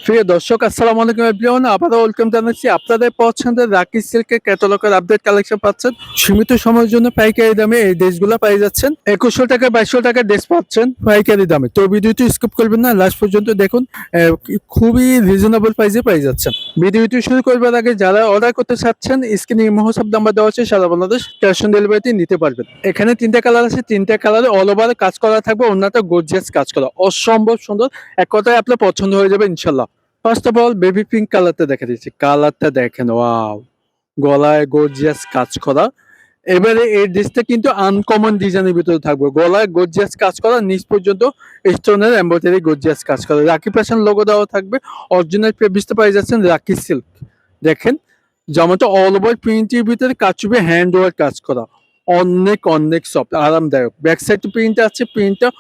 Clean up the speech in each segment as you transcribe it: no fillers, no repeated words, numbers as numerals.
প্রিয় দর্শক, আসসালামু আলাইকুম এভরিওয়ান। আবারও ওয়েলকাম জানাচ্ছি। আপনাদের পছন্দের রাকি সিল্কের ক্যাটালগের আপডেট কালেকশন পাচ্ছেন সীমিত সময়ের জন্য পাইকারি দামে। এই ড্রেসগুলো পাই যাচ্ছেন 2100 টাকা 2200 টাকা ড্রেস পাচ্ছেন পাইকারি দামে। তো ভিডিওটি স্কিপ করবেন না, লাস্ট পর্যন্ত দেখুন। খুবই রিজনেবল প্রাইসে পাই যাচ্ছেন। ভিডিওটি শুরু করবার আগে যারা অর্ডার করতে চাচ্ছেন, স্ক্রিনে মহোৎসব নাম্বার দেওয়া আছে, সারা বাংলাদেশ ক্যাশ অন ডেলিভারিতে নিতে পারবেন। এখানে তিনটা কালার আছে, তিনটা কালারে অল ওভার কাজ করা থাকবে, অন্যটা গর্জিয়াস কাজ করা, অসম্ভব সুন্দর। এক কথায় আপনার পছন্দ হয়ে যাবে ইনশাল্লাহ। First of all baby pink কালারটা দেখা দিচ্ছি। কালারটা দেখেন, ওয়াও, গলায় গর্জিয়াস কাজ করা। এবারে এই ড্রেসটা কিন্তু আনকমন ডিজাইনের ভিতরে থাকবে। গলায় গর্জিয়াস কাজ করা, নিচ পর্যন্ত স্টোনের এমব্রয়ডারি গর্জিয়াস কাজ করা, রাখি ফ্যাশন লোগো দেওয়া থাকবে। অরিজিনাল ফেব্রিক্সটা পাই যাচ্ছেন রাখি সিল্ক। দেখেন জামাটা অল ওভার প্রিন্টের ভিতরে কাজ হবে, হ্যান্ড ওয়ার্ক কাজ করা, অনেক অনেক সফট, আরামদায়ক। ব্যাক সাইড প্রিন্ট আছে, প্রিন্টটা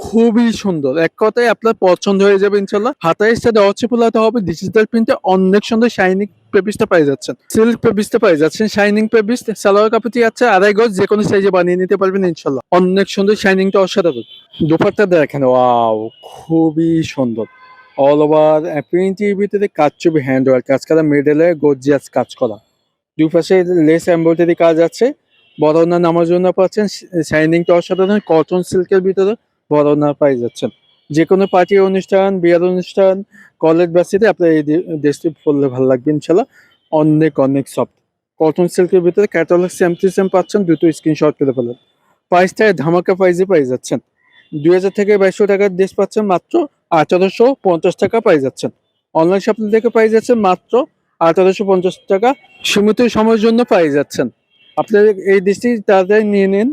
খুবই সুন্দর। এক কথায় আপনার পছন্দ হয়ে যাবে ইনশাল্লাহ। হাতায় সাথে অচিপুলাতে হবে ডিজিটাল প্রিন্টে, অনেক সুন্দর শাইনিং পেপিসটা পাই যাচ্ছেন, সিল্ক পেপিসটা পাই যাচ্ছেন, শাইনিং পেপিস। সালোয়ার কাপড়টি আছে আড়াই গজ, যে কোনো সাইজে বানিয়ে নিতে পারবেন ইনশাল্লাহ। অনেক সুন্দর, শাইনিংটা অসাধারণ। দুপাট্টা দেখেন, ওয়াও, খুবই সুন্দর। অল ওভার প্রিন্টের ভিতরে কাজ চুবি, হ্যান্ড ওয়ার্ক কাজ করা, মিডলে গর্জিয়াস কাজ করা, দুই পাশে লেস এমব্রয়ডারি কাজ আছে। বড় ওড়না নামার জন্য পাচ্ছেন, শাইনিংটা অসাধারণ। কটন সিল্কের ভিতরে বড় ওড়না পাই যাচ্ছেন। যে কোনো পার্টি অনুষ্ঠান, বিয়ের অনুষ্ঠান, কলেজ বাসিতে আপনার এই ড্রেসটি পরলে ভালো লাগবে ইনশাল্লাহ। অনেক অনেক সফট কটন সিল্কের ভিতরে ক্যাটালগ সেম টু সেম পাচ্ছেন, দুটো স্ক্রিনশট করে ফেলেন। প্রাইসটা ধামাকা প্রাইসে পাই যাচ্ছেন। 2000 থেকে 2200 টাকার ড্রেস পাচ্ছেন মাত্র 1850 টাকা পাই যাচ্ছেন। অনলাইন শপিং থেকে পাই যাচ্ছেন মাত্র 1850 টাকা। সীমিত সময়ের জন্য পাই যাচ্ছেন। আপনার এই ডিশটি তাড়াতাড়ি নিয়ে নিন।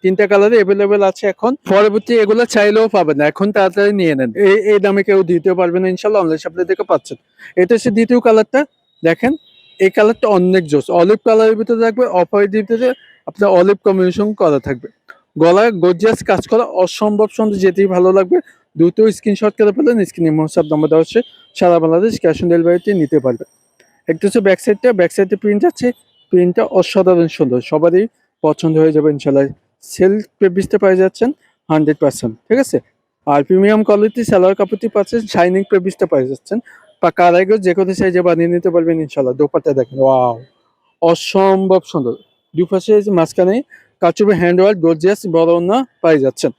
তিনটা কালারে অ্যাভেলেবেল আছে এখন। পরবর্তী এগুলো চাইলেও পাবেন না, এখন তাড়াতাড়ি নিয়ে নেন। এই দামে কেউ দিতে পারবে না ইনশাল্লাহ। অনলাইন শপিং থেকে পাচ্ছেন। এটা হচ্ছে দ্বিতীয় কালারটা। দেখেন এই কালারটা অনেক জোস। অলিভ কালারের ভিতরে থাকবে, অফ হোয়াইট ভিতরে আপনার অলিভ কম্বিনেশন করা থাকবে। গলায় গর্জিয়াস কাজ করা, অসম্ভব সুন্দর, যেতেই ভালো লাগবে। দ্রুত স্ক্রিনশট করে ফেলেন, স্ক্রিনে হোয়াটসঅ্যাপ নাম্বার দেওয়া হচ্ছে, সারা বাংলাদেশ ক্যাশ অন ডেলিভারিতে নিতে পারবেন। একটা হচ্ছে ব্যাক সাইডটা, ব্যাক সাইডে প্রিন্ট আছে, প্রিন্টটা অসাধারণ সুন্দর, সবারই পছন্দ হয়ে যাবে ইনশাল্লাহ। সিল্ক ফেব্রিক্সটা পাই যাচ্ছেন 100%, ঠিক আছে। আর প্রিমিয়াম কোয়ালিটি সালোয়ার কাপড়টি পাচ্ছেন, শাইনিং ফেব্রিক্সটা পাই যাচ্ছেন। পাকা আড়াই গজ, যে কোনো সাইজে বানিয়ে নিতে পারবেন ইনশাল্লাহ। দোপাট্টা দেখেন, ওয়াও, অসম্ভব সুন্দর। দুপাশে মাঝখানে কাচুবে হ্যান্ড ওয়ার্ক গর্জিয়াস বড় ওড়না পাই যাচ্ছেন।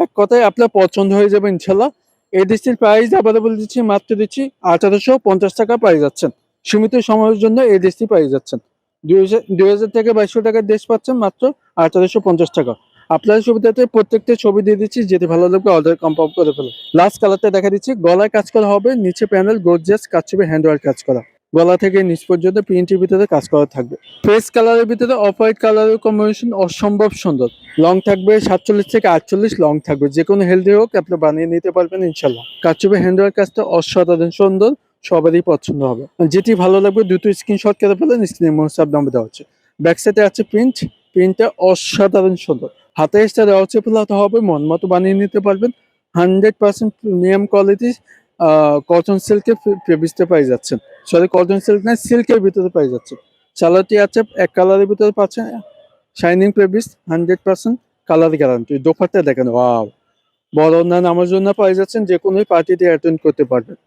এক কথায় আপনার পছন্দ হয়ে যাবে ইনশাল্লাহ। এই ডিসটির প্রাইস আবার বলে দিচ্ছি, মাত্র দিচ্ছি 1850 টাকা পাই যাচ্ছেন। সীমিত সময়ের জন্য এই ডিসটি পাই যাচ্ছেন। 2000 থেকে 2200 টাকার ড্রেস পাচ্ছেন মাত্র 1850 টাকা। আপনার সুবিধাতে প্রত্যেকটা ছবি দিয়ে দিচ্ছি, যেতে ভালো লাগবে অর্ডার কনফার্ম করে ফেলুন। লাস্ট কালারটা দেখা দিচ্ছি। গলায় কাজ করা হবে, নিচে প্যানেল গর্জিয়াস কাজ হবে, হ্যান্ড ওয়ার্ক কাজ করা, গলা থেকে নিচ পর্যন্ত প্রিন্টের ভিতরে কাজ করা থাকবে। ফেস কালারের ভিতরে অফ হোয়াইট কালারের কম্বিনেশন অসম্ভব সুন্দর। লং থাকবে 47 থেকে 48 লং থাকবে, যে কোনো হেলদি হোক আপনি বানিয়ে নিতে পারবেন ইনশাল্লাহ। কাচুবে হ্যান্ডওয়ার্ক কাজটা অসাধারণ সুন্দর, সবারই পছন্দ হবে। যেটি ভালো লাগবে দুটো স্ক্রিনশট করে ফেলেন, স্ক্রিনে হোয়াটসঅ্যাপ নাম্বার দেওয়া হচ্ছে। ব্যাক সাইডে আছে প্রিন্টটা অসাধারণ সুন্দর। হাতে এক্সট্রা দেওয়া হচ্ছে, ফেলাতে হবে, মন মতো বানিয়ে নিতে পারবেন। 100% প্রিমিয়াম কোয়ালিটি কটন সিল্কের ফেব্রিক্সটা পাই যাচ্ছেন। সরি, কটন সিল্ক না, সিল্কের ভিতরে পাই যাচ্ছে। সালোয়ারটি আছে এক কালারের ভিতরে পাচ্ছেন, shining fabrics, 100% colour guarantee. Dupatta দেখেন, ওয়াও, বড় ওড়না নামার জন্য পাই যাচ্ছেন, যে কোনো পার্টিতে অ্যাটেন্ড করতে পারবেন।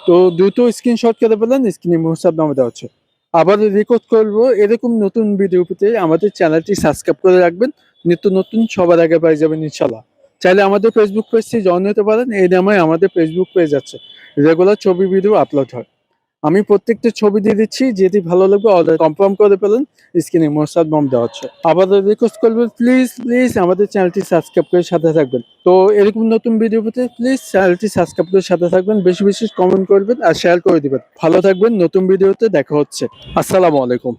তো দ্রুত স্ক্রিনশট করে ফেলেন, স্ক্রিনে হোয়াটসঅ্যাপ নাম্বার দেওয়া হচ্ছে। আবার রিকোয়েস্ট করবো, এরকম নতুন ভিডিও পেতে আমাদের চ্যানেলটি সাবস্ক্রাইব করে রাখবেন। নিত্য নতুন সবার আগে পাই যাবেন ইনশাল্লাহ। চাইলে আমাদের ফেসবুক পেজটি জয়েন হতে পারেন। এই নামে আমাদের ফেসবুক পেজ আছে, রেগুলার ছবি ভিডিও আপলোড হয়। আমি প্রত্যেকটা ছবি দিয়ে দিচ্ছি, যেটি ভালো লাগবে অর্ডার কনফার্ম করে ফেলেন, স্ক্রিনে হোয়াটসঅ্যাপ নাম্বার দেওয়া হচ্ছে। আবার রিকোয়েস্ট করবেন, প্লিজ প্লিজ আমাদের চ্যানেলটি সাবস্ক্রাইব করে সাথে থাকবেন। তো এরকম নতুন ভিডিও পেতে প্লিজ চ্যানেলটি সাবস্ক্রাইব করে সাথে থাকবেন, বেশি বেশি কমেন্ট করবেন আর শেয়ার করে দিবেন। ভালো থাকবেন, নতুন ভিডিওতে দেখা হচ্ছে। আসসালামু আলাইকুম।